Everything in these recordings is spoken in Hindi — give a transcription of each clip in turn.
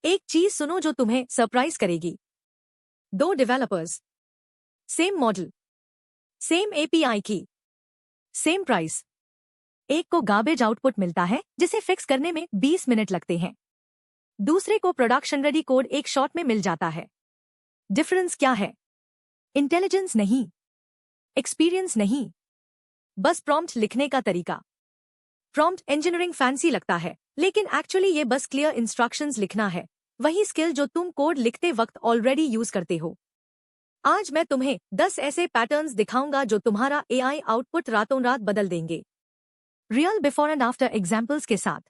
एक चीज सुनो जो तुम्हें सरप्राइज करेगी। 2 developers, same model, same API की, सेम प्राइस। एक को गार्बेज आउटपुट मिलता है जिसे फिक्स करने में 20 मिनट लगते हैं, दूसरे को प्रोडक्शन रेडी कोड एक शॉट में मिल जाता है। डिफरेंस क्या है? इंटेलिजेंस नहीं, एक्सपीरियंस नहीं, बस प्रॉम्प्ट लिखने का तरीका। प्रॉम्प्ट इंजीनियरिंग फैंसी लगता है, लेकिन एक्चुअली ये बस क्लियर इंस्ट्रक्शंस लिखना है, वही स्किल जो तुम कोड लिखते वक्त ऑलरेडी यूज करते हो। आज मैं तुम्हें 10 ऐसे पैटर्न्स दिखाऊंगा जो तुम्हारा एआई आउटपुट रातों रात बदल देंगे। Real before and after examples के साथ।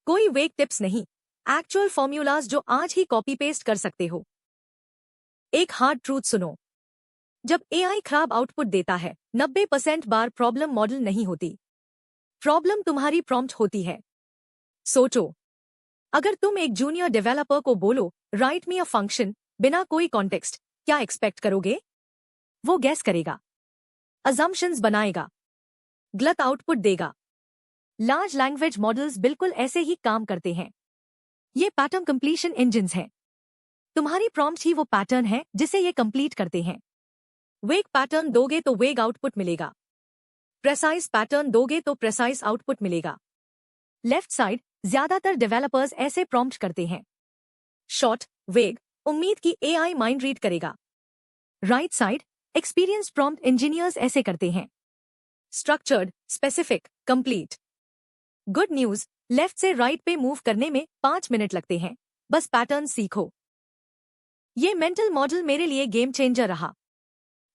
कोई वेग टिप्स नहीं, एक्चुअल फॉर्मूलाज जो आज ही कॉपी पेस्ट कर सकते हो। एक हार्ड ट्रूथ सुनो, जब एआई खराब आउटपुट देता है 90% बार प्रॉब्लम मॉडल नहीं होती, प्रॉब्लम तुम्हारी प्रॉम्प्ट होती है। सोचो, अगर तुम एक जूनियर डेवलपर को बोलो राइट मी अ फंक्शन बिना कोई कॉन्टेक्स्ट, क्या एक्सपेक्ट करोगे? वो गैस करेगा, अजम्पशंस बनाएगा, गलत आउटपुट देगा। लार्ज लैंग्वेज मॉडल्स बिल्कुल ऐसे ही काम करते हैं। ये पैटर्न कंप्लीशन इंजिन्स हैं। तुम्हारी प्रॉम्प्ट ही वो पैटर्न है जिसे ये कंप्लीट करते हैं। वेग पैटर्न दोगे तो वेग आउटपुट मिलेगा, प्रेसाइज पैटर्न दोगे तो प्रेसाइज आउटपुट मिलेगा। लेफ्ट साइड ज्यादातर डेवलपर्स ऐसे प्रॉम्प्ट करते हैं। शॉर्ट, वेग, उम्मीद की एआई माइंड रीड करेगा। Right side experienced prompt engineers ऐसे करते हैं। Structured, specific, complete. Good news, left से राइट पे मूव करने में 5 मिनट लगते हैं, बस पैटर्न सीखो। ये मेंटल मॉडल मेरे लिए गेम चेंजर रहा।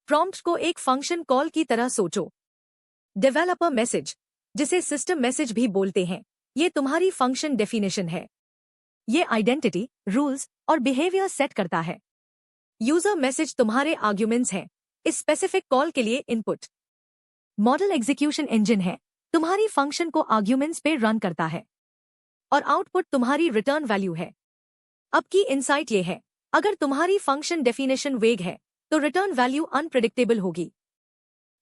प्रॉम्प्ट को एक फंक्शन कॉल की तरह सोचो। डेवलपर मैसेज, जिसे सिस्टम मैसेज भी बोलते हैं, ये तुम्हारी फंक्शन डेफिनेशन है। ये आइडेंटिटी, रूल्स और बिहेवियर सेट करता है। यूजर मैसेज तुम्हारे आर्ग्यूमेंट्स हैं, इस स्पेसिफिक कॉल के लिए इनपुट। मॉडल एग्जीक्यूशन इंजन है, तुम्हारी फंक्शन को आर्ग्यूमेंट्स पे रन करता है, और आउटपुट तुम्हारी रिटर्न वैल्यू है। अब की इनसाइट ये है, अगर तुम्हारी फंक्शन डेफिनेशन वेग है तो रिटर्न वैल्यू अनप्रेडिक्टेबल होगी,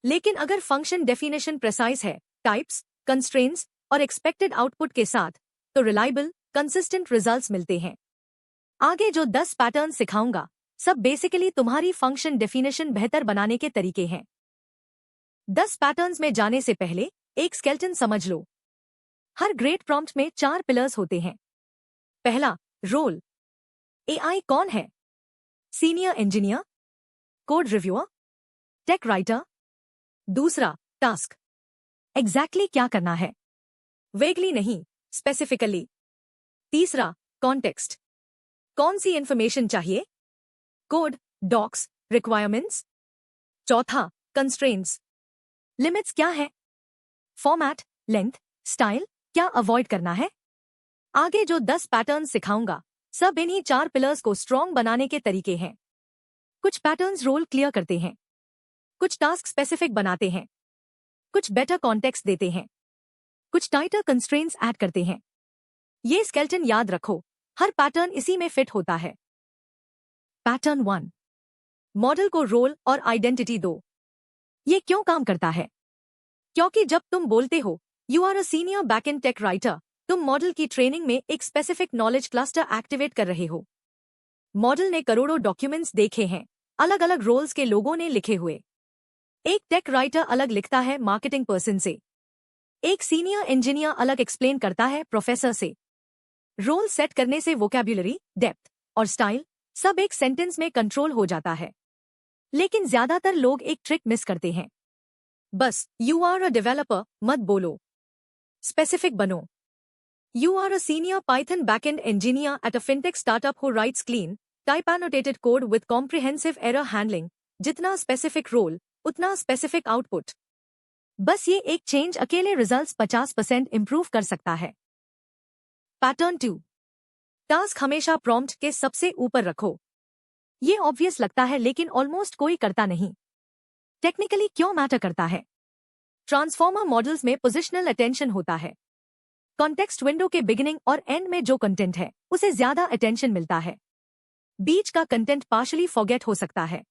लेकिन अगर फंक्शन डेफिनेशन प्रेसाइज है, टाइप्स, कंस्ट्रेंट्स और एक्सपेक्टेड आउटपुट के साथ, तो रिलायबल, कंसिस्टेंट रिजल्ट्स मिलते हैं। आगे जो 10 पैटर्न सिखाऊंगा, सब बेसिकली तुम्हारी फंक्शन डेफिनेशन बेहतर बनाने के तरीके हैं। 10 पैटर्न्स में जाने से पहले एक स्केलेटन समझ लो। हर ग्रेट प्रॉम्प्ट में 4 पिलर्स होते हैं। पहला, रोल। एआई कौन है? Senior engineer, code reviewer, tech writer. दूसरा, टास्क। एग्जैक्टली क्या करना है, वेगली नहीं, स्पेसिफिकली। तीसरा, कॉन्टेक्स्ट। कौन सी इंफॉर्मेशन चाहिए, कोड, डॉक्स, रिक्वायरमेंट्स। चौथा, कंस्ट्रेंट्स। लिमिट्स क्या है, फॉर्मेट, लेंथ, स्टाइल, क्या अवॉइड करना है। आगे जो 10 पैटर्न सिखाऊंगा, सब इन्हीं 4 पिलर्स को स्ट्रॉन्ग बनाने के तरीके हैं। कुछ पैटर्न्स रोल क्लियर करते हैं, कुछ टास्क स्पेसिफिक बनाते हैं, कुछ बेटर कॉन्टेक्स्ट देते हैं, कुछ टाइटर कंस्ट्रेंट्स ऐड करते हैं। ये स्केलेटन याद रखो, हर पैटर्न इसी में फिट होता है। पैटर्न 1, मॉडल को रोल और आइडेंटिटी दो। ये क्यों काम करता है? क्योंकि जब तुम बोलते हो you are a senior backend tech writer, तुम मॉडल की ट्रेनिंग में एक स्पेसिफिक नॉलेज क्लस्टर एक्टिवेट कर रहे हो। मॉडल ने करोड़ों डॉक्यूमेंट्स देखे हैं, अलग अलग रोल्स के लोगों ने लिखे हुए। एक टेक राइटर अलग लिखता है मार्केटिंग पर्सन से, एक सीनियर इंजीनियर अलग एक्सप्लेन करता है प्रोफेसर से। रोल सेट करने से वोकैब्युलरी, डेप्थ और स्टाइल सब एक सेंटेंस में कंट्रोल हो जाता है। लेकिन ज्यादातर लोग एक ट्रिक मिस करते हैं। बस यू आर अ डेवलपर मत बोलो, स्पेसिफिक बनो। You are a senior Python backend engineer at a fintech startup who writes clean, type annotated code with comprehensive error handling. जितना स्पेसिफिक रोल, उतना स्पेसिफिक आउटपुट। बस ये एक चेंज अकेले रिजल्ट्स 50% इंप्रूव कर सकता है। पैटर्न 2, टास्क हमेशा प्रॉम्प्ट के सबसे ऊपर रखो। ये ऑब्वियस लगता है लेकिन ऑलमोस्ट कोई करता नहीं। टेक्निकली क्यों मैटर करता है? ट्रांसफॉर्मर मॉडल्स में पोजिशनल अटेंशन होता है। कॉन्टेक्स्ट विंडो के बिगिनिंग और एंड में जो कंटेंट है, उसे ज्यादा अटेंशन मिलता है। बीच का कंटेंट पार्शली फॉरगेट हो सकता है।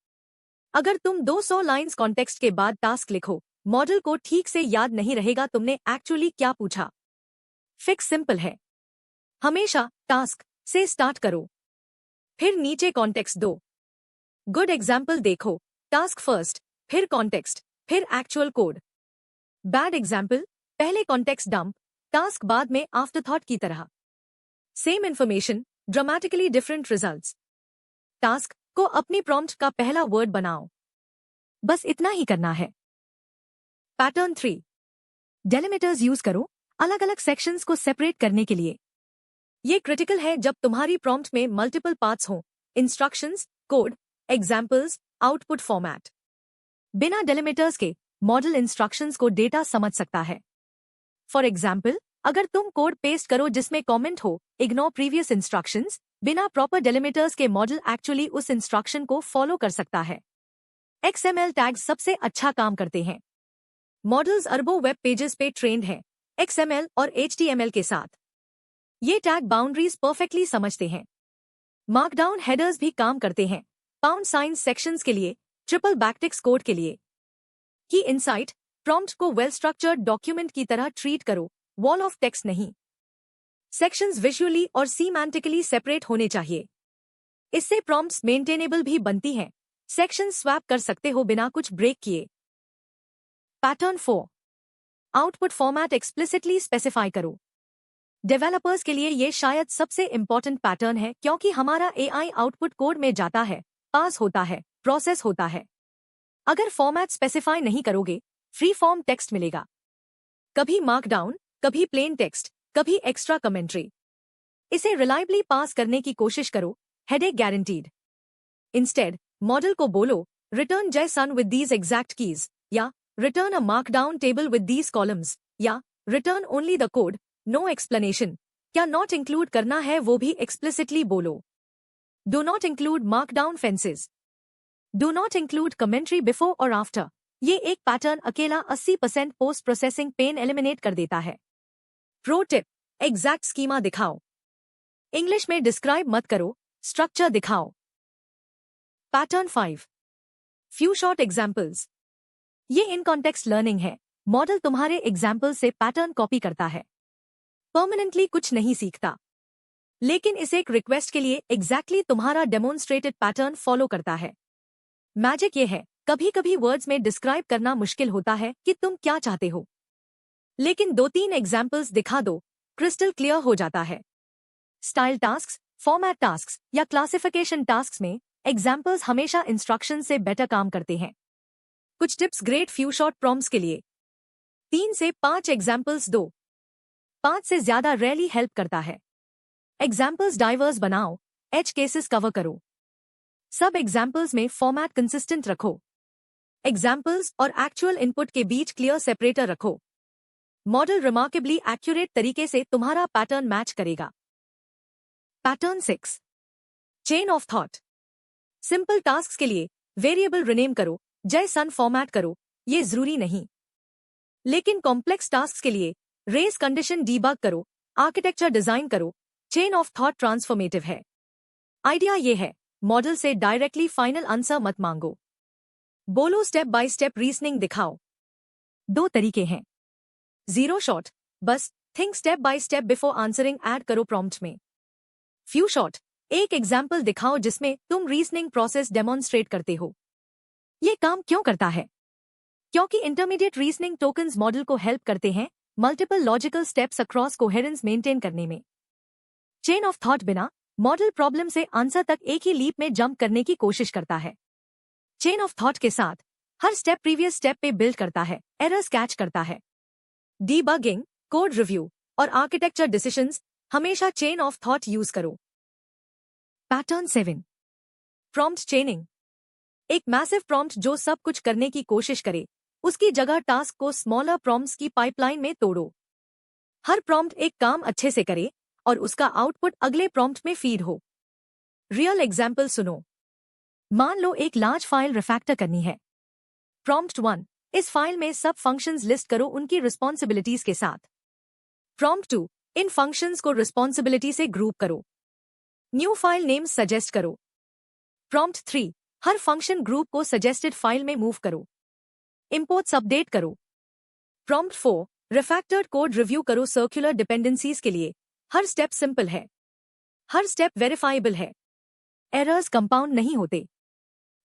अगर तुम 200 लाइंस कॉन्टेक्स्ट के बाद टास्क लिखो, मॉडल को ठीक से याद नहीं रहेगा तुमने एक्चुअली क्या पूछा। फिक्स सिंपल है, हमेशा टास्क से स्टार्ट करो, फिर नीचे कॉन्टेक्स्ट दो। गुड एग्जाम्पल देखो, टास्क फर्स्ट, फिर कॉन्टेक्स्ट, फिर एक्चुअल कोड। बैड एग्जाम्पल, पहले कॉन्टेक्स्ट डंप, टास्क बाद में आफ्टरथॉट की तरह। Same information, dramatically different results. Task को अपनी प्रॉम्प्ट का पहला वर्ड बनाओ। बस इतना ही करना है। पैटर्न 3, डेलिमिटर्स यूज करो अलग अलग सेक्शंस को सेपरेट करने के लिए। ये क्रिटिकल है जब तुम्हारी प्रॉम्प्ट में मल्टीपल पार्ट्स हों, instructions, code, examples, output format. बिना डेलिमिटर्स के मॉडल इंस्ट्रक्शंस को डेटा समझ सकता है। फॉर एग्जाम्पल, अगर तुम कोड पेस्ट करो जिसमें कमेंट हो, इग्नोर प्रीवियस इंस्ट्रक्शंस, बिना प्रॉपर डेलिमिटर्स के मॉडल एक्चुअली उस इंस्ट्रक्शन को फॉलो कर सकता है। XML टैग्स सबसे अच्छा काम करते हैं। मॉडल्स अरबों वेब पेजेस पे ट्रेंड हैं XML और HTML के साथ। ये टैग बाउंड्रीज परफेक्टली समझते हैं। मार्कडाउन हेडर्स भी काम करते हैं, पाउंड साइन सेक्शंस के लिए, ट्रिपल बैकटिक्स कोड के लिए। की इनसाइट, प्रॉम्प्ट को वेल स्ट्रक्चर्ड डॉक्यूमेंट की तरह ट्रीट करो, वॉल ऑफ टेक्स्ट नहीं। सेक्शंस विजुअली और सीमैंटिकली सेपरेट होने चाहिए। इससे प्रॉम्प्ट्स मेंटेनेबल भी बनती हैं। सेक्शन स्वैप कर सकते हो बिना कुछ ब्रेक किए। Pattern 4, output format explicitly specify करो। डेवलपर्स के लिए ये शायद सबसे इंपॉर्टेंट पैटर्न है, क्योंकि हमारा AI आउटपुट कोड में जाता है, पास होता है, प्रोसेस होता है। अगर फॉर्मेट स्पेसिफाई नहीं करोगे, फ्री फॉर्म टेक्स्ट मिलेगा। कभी मार्कडाउन, कभी प्लेन टेक्स्ट, कभी एक्स्ट्रा कमेंट्री। इसे रिलायबली पास करने की कोशिश करो, हेडेक गारंटीड। इंस्टेड, मॉडल को बोलो, return JSON with these exact keys, या return a markdown table with these columns, या return only the code, no explanation. क्या नॉट इंक्लूड करना है वो भी एक्सप्लिसिटली बोलो। Do not include markdown fences. Do not include commentary before और आफ्टर। ये एक पैटर्न अकेला 80% पोस्ट प्रोसेसिंग पेन एलिमिनेट कर देता है। प्रो टिप, एग्जैक्ट स्कीमा दिखाओ। इंग्लिश में डिस्क्राइब मत करो, स्ट्रक्चर दिखाओ। Pattern 5, few short examples. ये इन कॉन्टेक्स्ट लर्निंग है। मॉडल तुम्हारे एग्जाम्पल से पैटर्न कॉपी करता है, परमानेंटली कुछ नहीं सीखता, लेकिन इस एक रिक्वेस्ट के लिए एग्जैक्टली तुम्हारा डेमोन्स्ट्रेटेड पैटर्न फॉलो करता है। मैजिक ये है, कभी कभी वर्ड्स में डिस्क्राइब करना मुश्किल होता है कि तुम क्या चाहते हो, लेकिन 2-3 एग्जाम्पल्स दिखा दो, क्रिस्टल क्लियर हो जाता है। स्टाइल टास्क्स, फॉर्मेट टास्क्स या क्लासिफिकेशन टास्क्स में एग्जाम्पल्स हमेशा इंस्ट्रक्शन से बेटर काम करते हैं। कुछ tips great few short prompts के लिए। 3 से 5 एग्जाम्पल्स दो, 5 से ज्यादा रेयरली हेल्प करता है। एग्जाम्पल्स डाइवर्स बनाओ, एज केसेस कवर करो। सब एग्जाम्पल्स में फॉर्मेट कंसिस्टेंट रखो। एग्जाम्पल्स और एक्चुअल इनपुट के बीच क्लियर सेपरेटर रखो। मॉडल रिमार्केबली एक्यूरेट तरीके से तुम्हारा पैटर्न मैच करेगा। Pattern 6, chain of thought. Simple tasks के लिए वेरिएबल रिनेम करो, JSON फॉर्मेट करो, ये जरूरी नहीं। लेकिन कॉम्प्लेक्स टास्क्स के लिए रेस कंडीशन डीबग करो, आर्किटेक्चर डिजाइन करो, चेन ऑफ थॉट ट्रांसफॉर्मेटिव है। आइडिया ये है, मॉडल से डायरेक्टली फाइनल आंसर मत मांगो, बोलो स्टेप बाय स्टेप रीजनिंग दिखाओ। 2 तरीके हैं। 0 शॉट, बस think step by step before answering add करो प्रॉम्प्ट में। फ्यू शॉट, एक एग्जाम्पल दिखाओ जिसमें तुम रीजनिंग प्रोसेस डेमोन्स्ट्रेट करते हो। ये काम क्यों करता है? क्योंकि इंटरमीडिएट रीजनिंग टोकन्स मॉडल को हेल्प करते हैं multiple logical steps across coherence maintain करने में। चेन ऑफ थॉट बिना मॉडल प्रॉब्लम से आंसर तक एक ही लीप में जंप करने की कोशिश करता है। चेन ऑफ थॉट के साथ हर स्टेप प्रीवियस स्टेप पे बिल्ड करता है, एरर्स कैच करता है। डीबगिंग, कोड रिव्यू और आर्किटेक्चर डिसीजंस हमेशा चेन ऑफ थॉट यूज करो। Pattern 7, prompt चेनिंग। एक मैसिव प्रॉम्प्ट जो सब कुछ करने की कोशिश करे, उसकी जगह टास्क को स्मॉलर प्रॉम्प्ट्स की पाइपलाइन में तोड़ो। हर प्रॉम्प्ट एक काम अच्छे से करे और उसका आउटपुट अगले प्रॉम्प्ट में फीड हो। रियल एग्जाम्पल सुनो। मान लो एक लार्ज फाइल रिफैक्टर करनी है। प्रॉम्प्ट 1, इस फाइल में सब फंक्शंस लिस्ट करो उनकी रिस्पॉन्सिबिलिटीज के साथ। प्रॉम्प्ट 2, इन फंक्शंस को रिस्पॉन्सिबिलिटी से ग्रुप करो। न्यू फाइल नेम्स सजेस्ट करो। प्रॉम्प्ट 3, हर फंक्शन ग्रुप को सजेस्टेड फाइल में मूव करो। इंपोर्ट्स अपडेट करो। प्रॉम्प्ट 4, रिफैक्टर्ड कोड रिव्यू करो सर्कुलर डिपेंडेंसीज के लिए। हर स्टेप सिंपल है। हर स्टेप वेरीफाइबल है। एरर्स कंपाउंड नहीं होते।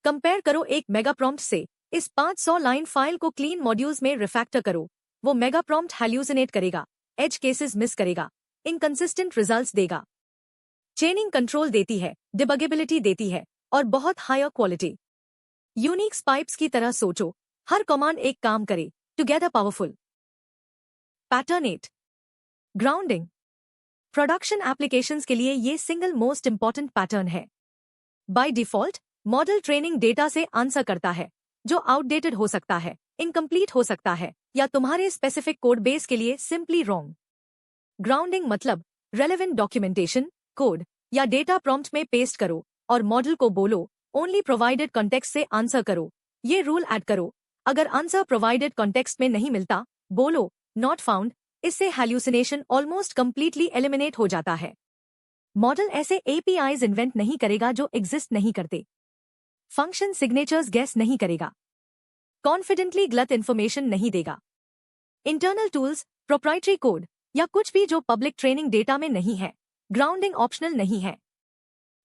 कंपेयर करो एक मेगा प्रॉम्प्ट से। इस 500 लाइन फाइल को क्लीन मॉड्यूल्स में रिफैक्टर करो। वो मेगा प्रॉम्प्ट हैल्यूसिनेट करेगा, एज केसेस मिस करेगा, इनकंसिस्टेंट रिजल्ट्स देगा। चेनिंग कंट्रोल देती है, डिबगेबिलिटी देती है और बहुत हायर क्वालिटी। यूनिक पाइप्स की तरह सोचो, हर कमांड एक काम करे, together powerful. Pattern 8, grounding. Production applications के लिए ये सिंगल मोस्ट इंपॉर्टेंट पैटर्न है। By default model training data से आंसर करता है, जो आउटडेटेड हो सकता है, इनकम्प्लीट हो सकता है या तुम्हारे स्पेसिफिक कोड बेस के लिए सिंपली रॉन्ग। ग्राउंडिंग मतलब रेलेवेंट डॉक्यूमेंटेशन, कोड या डेटा प्रॉम्प्ट में पेस्ट करो और मॉडल को बोलो ओनली प्रोवाइडेड कॉन्टेक्स्ट से आंसर करो। ये रूल ऐड करो, अगर आंसर प्रोवाइडेड कॉन्टेक्स्ट में नहीं मिलता, बोलो नॉट फाउंड। इससे हैल्यूसिनेशन ऑलमोस्ट कंप्लीटली एलिमिनेट हो जाता है। मॉडल ऐसे एपीआईज इन्वेंट नहीं करेगा जो एग्जिस्ट नहीं करते। फंक्शन सिग्नेचर्स गेस नहीं करेगा। कॉन्फिडेंटली गलत इंफॉर्मेशन नहीं देगा। इंटरनल टूल्स, प्रोप्राइटरी कोड या कुछ भी जो पब्लिक ट्रेनिंग डेटा में नहीं है। ग्राउंडिंग ऑप्शनल नहीं है,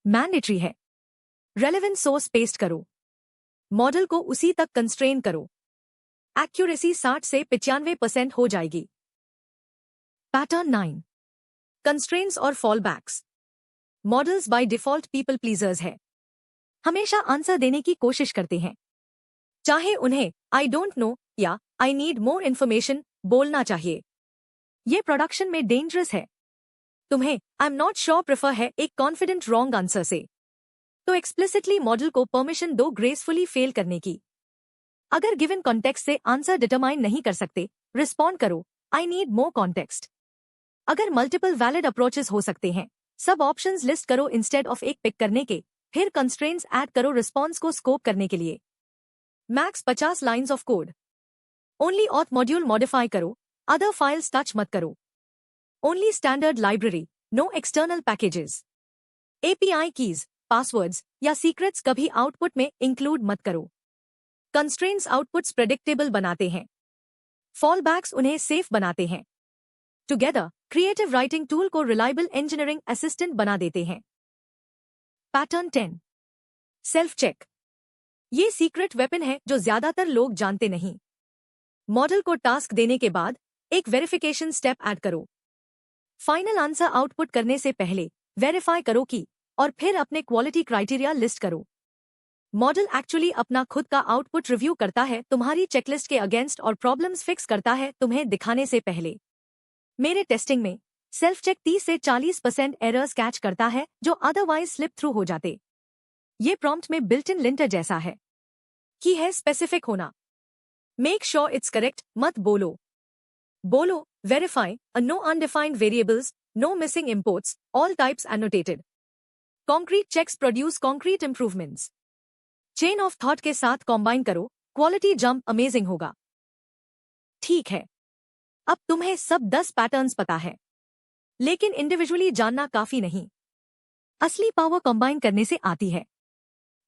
मैंडेटरी है। रेलेवेंट सोर्स पेस्ट करो, मॉडल को उसी तक कंस्ट्रेन करो। एक्यूरेसी 60 से 95% हो जाएगी। पैटर्न 9, कंस्ट्रेंट्स और fallbacks. Models by default people pleasers है, हमेशा आंसर देने की कोशिश करते हैं, चाहे उन्हें आई डोंट नो या आई नीड मोर इन्फॉर्मेशन बोलना चाहिए। ये प्रोडक्शन में डेंजरस है। तुम्हें I am not sure prefer है एक कॉन्फिडेंट रॉन्ग आंसर से, तो एक्सप्लिसिटली मॉडल को परमिशन दो ग्रेसफुली फेल करने की। अगर गिवन कॉन्टेक्स्ट से आंसर डिटरमाइन नहीं कर सकते, रिस्पॉन्ड करो आई नीड मोर कॉन्टेक्स्ट। अगर मल्टीपल वैलिड अप्रोचेस हो सकते हैं, सब ऑप्शंस लिस्ट करो इंस्टेड ऑफ एक पिक करने के, फिर कंस्ट्रेंट्स ऐड करो रिस्पॉन्स को स्कोप करने के लिए। Max 50 lines of code. Only auth module modify करो, अदर फाइल्स टच मत करो। Only standard library, no external packages. API keys, passwords या सीक्रेट्स कभी आउटपुट में इंक्लूड मत करो। कंस्ट्रेंट्स आउटपुट्स प्रेडिक्टेबल बनाते हैं, फॉलबैक्स उन्हें सेफ बनाते हैं। टुगेदर क्रिएटिव राइटिंग टूल को रिलायबल इंजीनियरिंग असिस्टेंट बना देते हैं। Pattern 10, self check. ये सीक्रेट वेपन है जो ज्यादातर लोग जानते नहीं। मॉडल को टास्क देने के बाद एक वेरिफिकेशन स्टेप ऐड करो। फाइनल आंसर आउटपुट करने से पहले वेरीफाई करो कि, और फिर अपने क्वालिटी क्राइटेरिया लिस्ट करो। मॉडल एक्चुअली अपना खुद का आउटपुट रिव्यू करता है, तुम्हारी चेकलिस्ट के अगेंस्ट और प्रॉब्लम्स फिक्स करता है तुम्हें दिखाने से पहले। मेरे टेस्टिंग में सेल्फ चेक 30 से 40% एरर्स कैच करता है जो अदरवाइज स्लिप थ्रू हो जाते। ये प्रॉम्प्ट में बिल्ट इन लिंटर जैसा है कि है स्पेसिफिक होना। मेक श्योर इट्स करेक्ट मत बोलो। बोलो verify no undefined variables, no missing imports, all types annotated. Concrete checks produce concrete improvements. Chain of thought के साथ कॉम्बाइन करो, क्वालिटी जंप अमेजिंग होगा। ठीक है, अब तुम्हें सब 10 पैटर्न्स पता है, लेकिन इंडिविजुअली जानना काफी नहीं। असली पावर कंबाइन करने से आती है।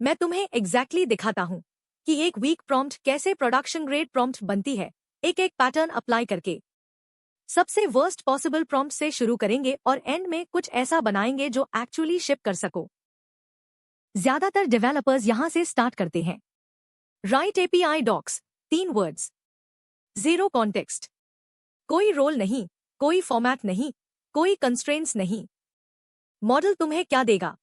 मैं तुम्हें एग्जैक्टली दिखाता हूं कि एक वीक प्रॉम्प्ट कैसे प्रोडक्शन ग्रेड प्रॉम्प्ट बनती है, एक एक पैटर्न अप्लाई करके। सबसे वर्स्ट पॉसिबल प्रॉम्प्ट से शुरू करेंगे और एंड में कुछ ऐसा बनाएंगे जो एक्चुअली शिप कर सको। ज्यादातर डेवलपर्स यहां से स्टार्ट करते हैं। Write API docs, 3 words. 0 context, कोई रोल नहीं, कोई फॉर्मेट नहीं, कोई कंस्ट्रेंट्स नहीं। मॉडल तुम्हें क्या देगा?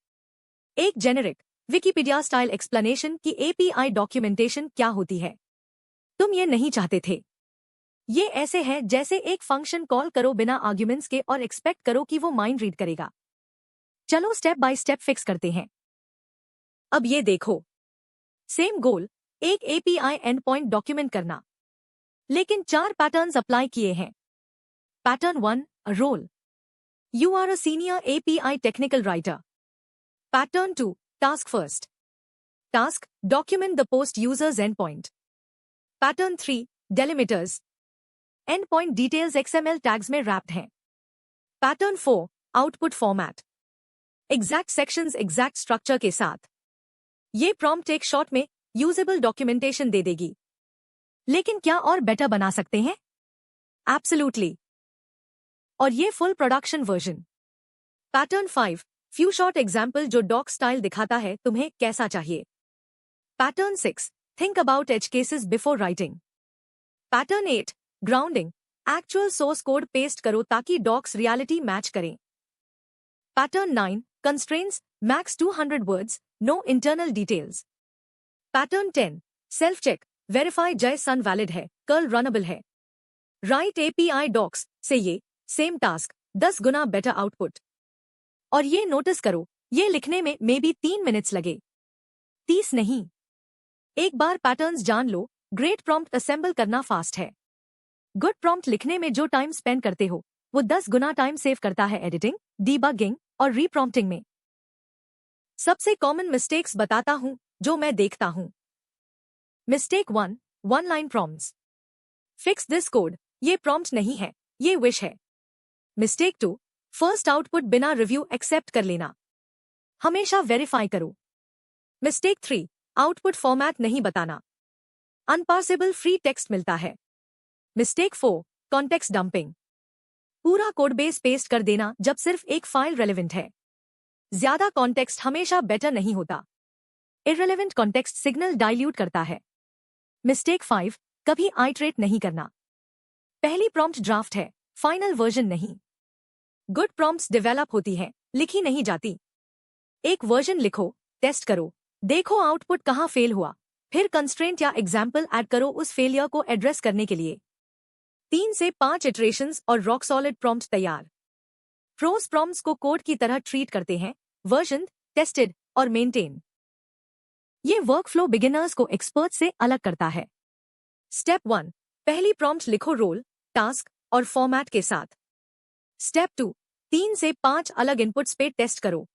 एक जेनेरिक विकिपीडिया स्टाइल एक्सप्लेनेशन की एपीआई डॉक्यूमेंटेशन क्या होती है। तुम ये नहीं चाहते थे। ये ऐसे है जैसे एक फंक्शन कॉल करो बिना आर्ग्यूमेंट्स के और एक्सपेक्ट करो कि वो माइंड रीड करेगा। चलो स्टेप बाय स्टेप फिक्स करते हैं। अब ये देखो, सेम गोल, एक एपीआई एंड पॉइंट डॉक्यूमेंट करना, लेकिन 4 पैटर्न्स अप्लाई किए हैं। Pattern 1, role, you are a senior API technical writer. Pattern 2, task first, task, document the post users endpoint. Pattern 3, delimiters, endpoint details XML tags में रैप्ड हैं। Pattern 4, output format, exact sections exact structure के साथ। ये प्रॉम्प्ट एक शॉट में यूजेबल डॉक्यूमेंटेशन दे देगी। लेकिन क्या और बेटर बना सकते हैं? एब्सोल्युटली। और ये full production version. Pattern 5, few short example जो डॉक स्टाइल दिखाता है तुम्हें कैसा चाहिए। Pattern 6, think about edge cases before writing. Pattern 8, grounding, actual source code paste करो ताकि डॉक्स रियलिटी मैच करें। Pattern 9, constraints, max 200 words, no internal details. Pattern 10, self check, verify JSON valid है, कर्ल रनएबल है। राइट API डॉक्स से ये सेम टास्क 10 गुना बेटर आउटपुट। और ये नोटिस करो, ये लिखने में मे बी 3 मिनट्स लगे, 30 नहीं। एक बार पैटर्न्स जान लो, ग्रेट प्रॉम्प्ट असेंबल करना फास्ट है। गुड प्रॉम्प्ट लिखने में जो टाइम स्पेंड करते हो वो 10 गुना टाइम सेव करता है एडिटिंग, डीबगिंग और रीप्रॉम्प्टिंग में। सबसे कॉमन मिस्टेक्स बताता हूं जो मैं देखता हूं। Mistake 1, one line prompts. Fix this code, ये प्रॉम्प्ट नहीं है, ये विश है। मिस्टेक 2, फर्स्ट आउटपुट बिना रिव्यू एक्सेप्ट कर लेना, हमेशा वेरीफाई करो। मिस्टेक 3, आउटपुट फॉर्मेट नहीं बताना, अनपार्सेबल फ्री टेक्स्ट मिलता है। मिस्टेक 4, कॉन्टेक्स्ट डंपिंग, पूरा कोड बेस पेस्ट कर देना जब सिर्फ एक फाइल रेलेवेंट है। ज्यादा कॉन्टेक्स्ट हमेशा बेटर नहीं होता, इररेलेवेंट कॉन्टेक्स्ट सिग्नल डाइल्यूट करता है। मिस्टेक 5, कभी आइट्रेट नहीं करना, पहली प्रॉम्प्ट ड्राफ्ट है, फाइनल वर्जन नहीं। गुड प्रॉम्प्ट्स डेवलप होती है, लिखी नहीं जाती। एक वर्जन लिखो, टेस्ट करो, देखो आउटपुट कहाँ फेल हुआ, फिर कंस्ट्रेंट या एग्जाम्पल ऐड करो उस फेलियर को एड्रेस करने के लिए। 3 से 5 इटरेशंस और रॉक सॉलिड प्रॉम्प्ट तैयार। प्रोस प्रॉम्प्ट्स को कोड की तरह ट्रीट करते हैं, वर्जन, टेस्टेड और मेंटेन। ये वर्कफ्लो बिगिनर्स को एक्सपर्ट से अलग करता है। स्टेप 1, पहली प्रॉम्प्ट लिखो रोल, टास्क और फॉर्मेट के साथ। स्टेप 2, 3 से 5 अलग इनपुट्स पे टेस्ट करो।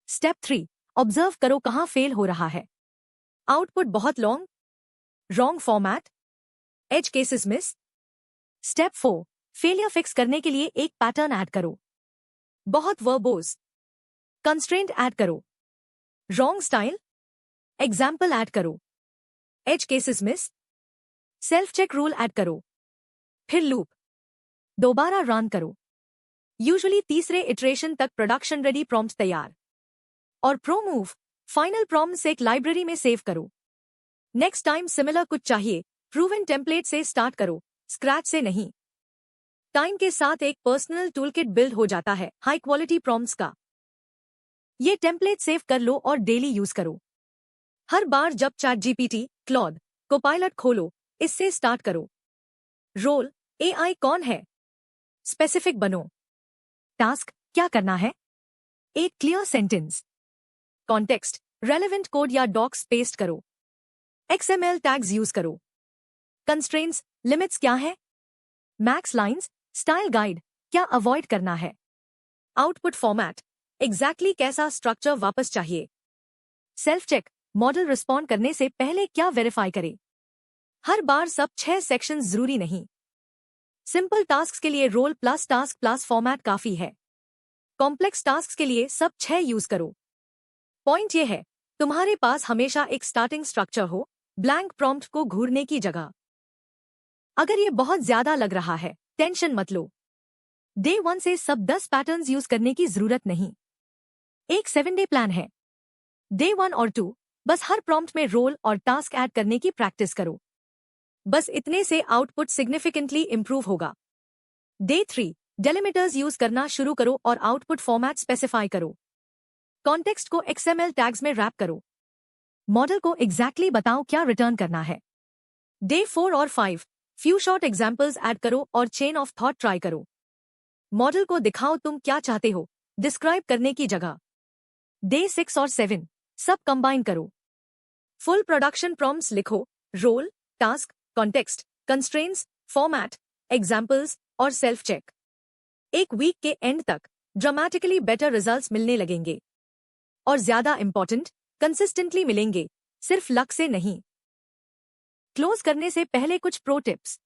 स्टेप 3, ऑब्जर्व करो कहाँ फेल हो रहा है। आउटपुट बहुत long, wrong format, edge cases miss. Step 4, failure fix करने के लिए एक पैटर्न ऐड करो। बहुत वर्बोस, कंस्ट्रेंट ऐड करो, रॉन्ग स्टाइल, एग्जाम्पल ऐड करो, edge cases miss, self check rule add करो, फिर लूप, दोबारा रन करो। यूजुअली तीसरे इटरेशन तक प्रोडक्शन रेडी प्रॉम्प्ट तैयार। और प्रो मूव, फाइनल प्रॉम्प्ट्स एक लाइब्रेरी में सेव करो। नेक्स्ट टाइम सिमिलर कुछ चाहिए, प्रूवन टेम्पलेट से स्टार्ट करो, स्क्रैच से नहीं। टाइम के साथ एक पर्सनल टूलकिट बिल्ड हो जाता है हाई क्वालिटी प्रॉम्प्ट्स का। ये टेम्पलेट सेव कर लो और डेली यूज करो। हर बार जब ChatGPT, क्लॉड, कोपायलट खोलो, इससे स्टार्ट करो। रोल, AI कौन है, स्पेसिफिक बनो। टास्क, क्या करना है, एक clear sentence. Context, relevant code या डॉक्स पेस्ट करो। XML टैग्स यूज करो। कंस्ट्रेंट्स, लिमिट्स क्या है, मैक्स लाइन्स, स्टाइल गाइड, क्या अवॉइड करना है। आउटपुट फॉर्मेट, एग्जैक्टली कैसा स्ट्रक्चर वापस चाहिए। सेल्फ चेक, मॉडल रिस्पॉन्ड करने से पहले क्या वेरीफाई करे। हर बार सब 6 सेक्शन जरूरी नहीं। सिंपल टास्क के लिए role plus task plus format काफी है। कॉम्प्लेक्स टास्क के लिए सब 6 यूज करो। पॉइंट ये है, तुम्हारे पास हमेशा एक स्टार्टिंग स्ट्रक्चर हो, ब्लैंक प्रॉम्प्ट को घूरने की जगह। अगर ये बहुत ज्यादा लग रहा है, टेंशन मत लो। डे 1 से सब 10 पैटर्न्स यूज करने की जरूरत नहीं। एक 7 डे प्लान है। डे 1 और 2 बस हर प्रॉम्प्ट में रोल और टास्क ऐड करने की प्रैक्टिस करो। बस इतने से आउटपुट सिग्निफिकेंटली इंप्रूव होगा। डे 3 डेलिमिटर्स यूज करना शुरू करो और आउटपुट फॉर्मेट स्पेसिफाई करो। कॉन्टेक्स्ट को XML टैग्स में रैप करो। मॉडल को एग्जैक्टली बताओ क्या रिटर्न करना है। डे 4 और 5 फ्यू शॉर्ट एग्जाम्पल्स ऐड करो और चेन ऑफ थॉट ट्राई करो। मॉडल को दिखाओ तुम क्या चाहते हो, डिस्क्राइब करने की जगह। डे 6 और 7 सब कंबाइन करो। फुल प्रोडक्शन प्रॉम्प्ट्स लिखो, role, task, context, constraints, format, examples और सेल्फ चेक। एक वीक के एंड तक ड्रामेटिकली बेटर रिजल्ट्स मिलने लगेंगे। और ज्यादा इंपॉर्टेंट, कंसिस्टेंटली मिलेंगे, सिर्फ लक से नहीं। क्लोज करने से पहले कुछ प्रो टिप्स।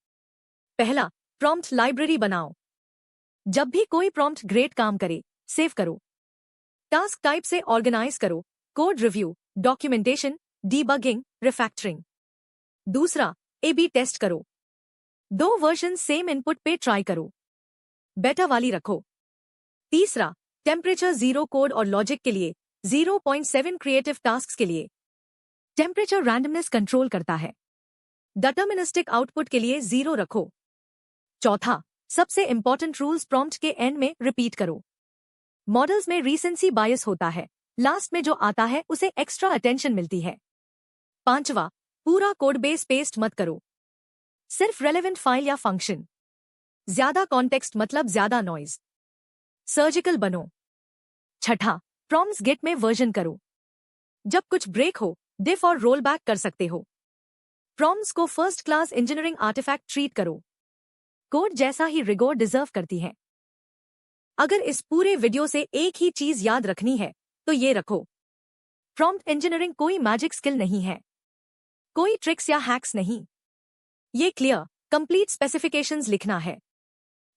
पहला, प्रॉम्प्ट लाइब्रेरी बनाओ। जब भी कोई प्रॉम्प्ट ग्रेट काम करे, सेव करो। टास्क टाइप से ऑर्गेनाइज करो, code review, documentation, debugging, refactoring. दूसरा, A/B टेस्ट करो। 2 वर्जन सेम इनपुट पे ट्राई करो, बेटा वाली रखो। तीसरा, टेम्परेचर 0 कोड और लॉजिक के लिए, 0.7 क्रिएटिव टास्क्स के लिए। टेम्परेचर रैंडमनेस कंट्रोल करता है। डिटर्मिनिस्टिक आउटपुट के लिए 0 रखो। चौथा, सबसे इंपॉर्टेंट रूल्स प्रॉम्प्ट के एंड में रिपीट करो। मॉडल्स में रीसेंसी बायस होता है, लास्ट में जो आता है उसे एक्स्ट्रा अटेंशन मिलती है। पांचवा, पूरा कोड बेस पेस्ट मत करो, सिर्फ रेलेवेंट फाइल या फंक्शन। ज्यादा कॉन्टेक्स्ट मतलब ज्यादा नॉइज। सर्जिकल बनो। छठा, प्रॉम्प्ट्स गिट में वर्जन करो, जब कुछ ब्रेक हो डिफ और रोल बैक कर सकते हो। प्रॉम्प्ट्स को first class engineering artifact treat करो, कोड जैसा ही रिगोर डिजर्व करती है। अगर इस पूरे वीडियो से एक ही चीज याद रखनी है तो ये रखो, प्रॉम्प्ट इंजीनियरिंग कोई मैजिक स्किल नहीं है, कोई ट्रिक्स या हैक्स नहीं। ये क्लियर, कंप्लीट स्पेसिफिकेशंस लिखना है,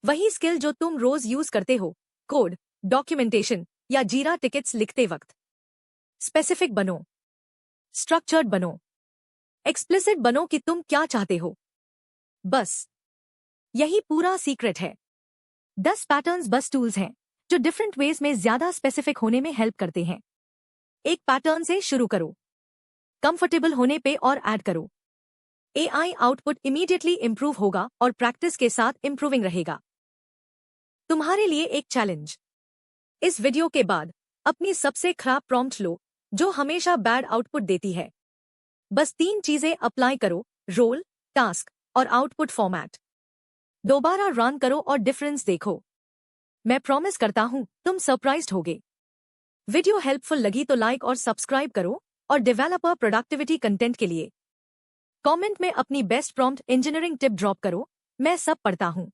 वही स्किल जो तुम रोज यूज करते हो, कोड, डॉक्यूमेंटेशन या जीरा टिकट्स लिखते वक्त। स्पेसिफिक बनो, स्ट्रक्चर्ड बनो, एक्सप्लिसिट बनो कि तुम क्या चाहते हो। बस यही पूरा सीक्रेट है। 10 पैटर्न्स बस टूल्स हैं जो डिफरेंट वेज में ज्यादा स्पेसिफिक होने में हेल्प करते हैं। एक पैटर्न से शुरू करो, कंफर्टेबल होने पे और ऐड करो। एआई आउटपुट इमीडिएटली इंप्रूव होगा और प्रैक्टिस के साथ इंप्रूविंग रहेगा। तुम्हारे लिए एक चैलेंज, इस वीडियो के बाद अपनी सबसे खराब प्रॉम्प्ट लो जो हमेशा बैड आउटपुट देती है। बस 3 चीजें अप्लाई करो, रोल, टास्क और आउटपुट फॉर्मेट। दोबारा रन करो और डिफरेंस देखो। मैं प्रॉमिस करता हूं तुम सरप्राइज्ड होगे। वीडियो हेल्पफुल लगी तो लाइक और सब्सक्राइब करो और डेवलपर प्रोडक्टिविटी कंटेंट के लिए कमेंट में अपनी best prompt engineering tip drop करो, मैं सब पढ़ता हूं।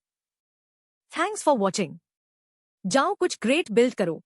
Thanks for watching. जाओ कुछ ग्रेट बिल्ड करो।